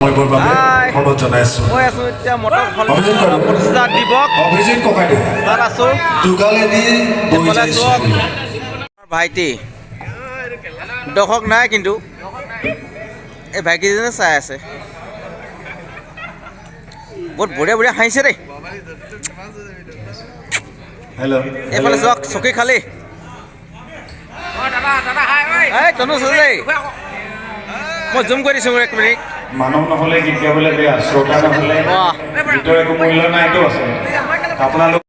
মই আছো এতিয়া মটৰ প্ৰতিষ্ঠা দিৱস অভিজিত ককাইদেউ তাত আছো দুগালেদি এইফালে চক ভাইটি দৰ্শক নাই কিন্তু এই ভাইটিজনে চাই আছে বহুত বঢ়িয়া বঢ়িয়া হাঁহিছে দেই হেল্ল' এইফালে চক চকী খালী এই তনু দেই মই জুম কৰি দিছোঁ এক মিনিট মানৱ নহ'লে গীত গাবলৈ বেয়া শ্ৰোতা নহ'লে গীতৰ একো মূল্য নাইতো আছে আপোনালোক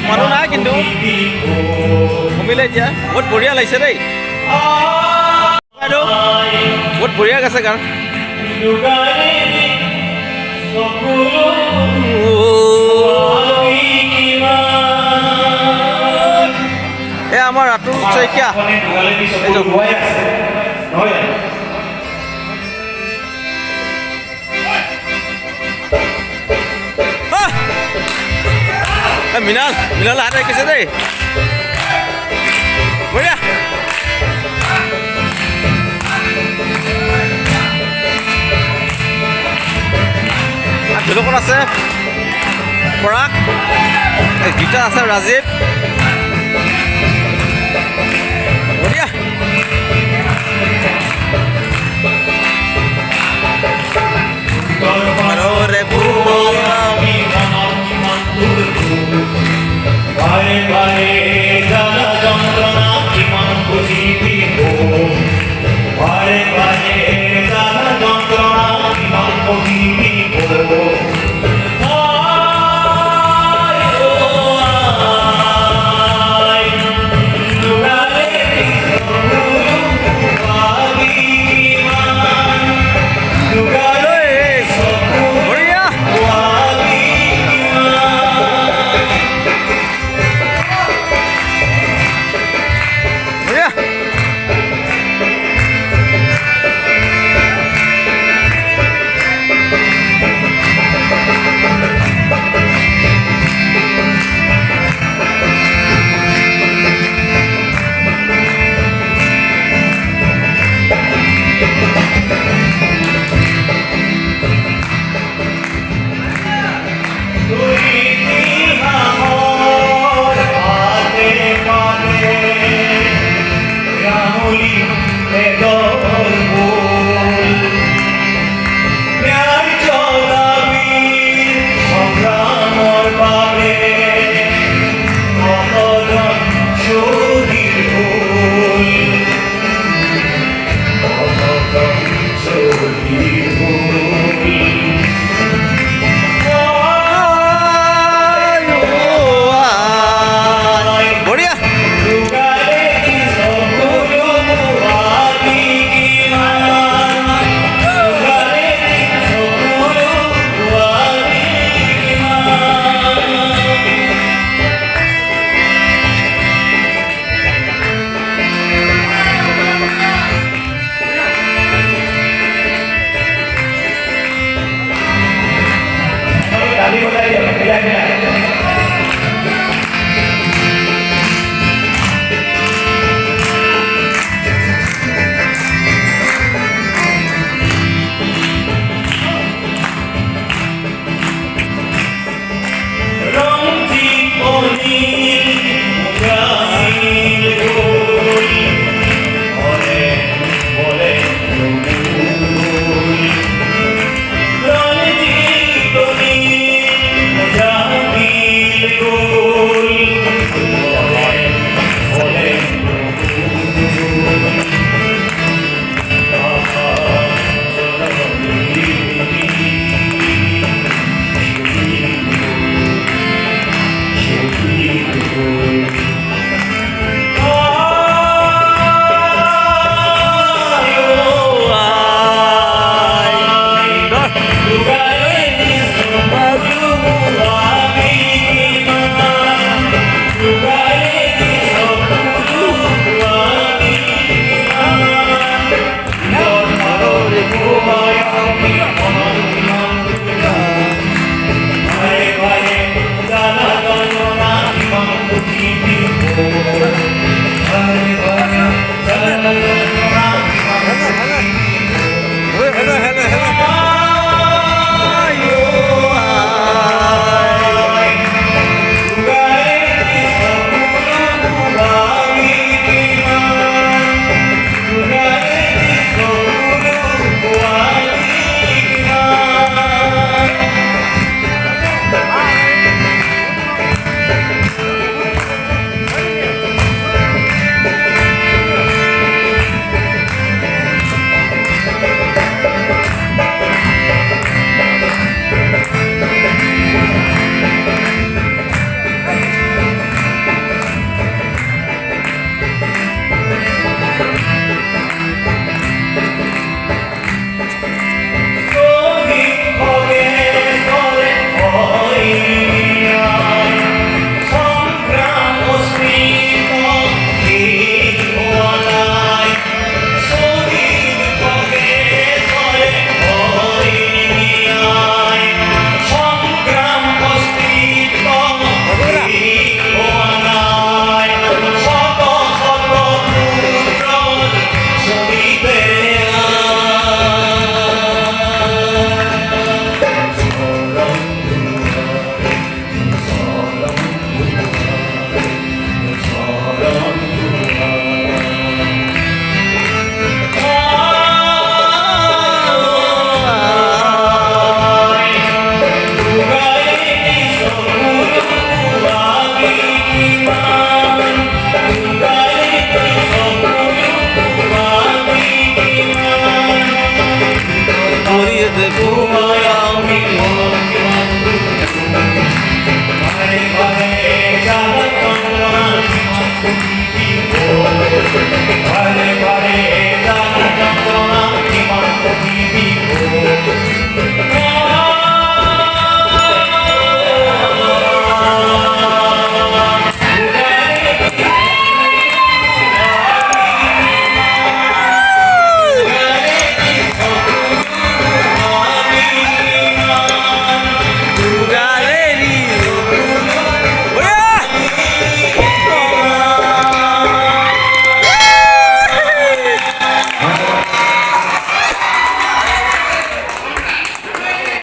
মানুহ নাই কিন্তু কমিলে এতিয়া বহুত বঢ়িয়া লাগিছে দেই বহুত বঢ়িয়া গাইছে গান এ আমাৰ ৰাতুল শইকীয়া মিনাল হাত ৰাখিছে দেই বঢ়িয়া ঢোলকত আছে পৰাগ গীতা আছে ৰাজীৱ বঢ়িয়া বারে বারে জ্বালা যন্ত্রণা কিমান বুঝিব বারে বারে জ্বালা যন্ত্রণা কিমান বুঝিব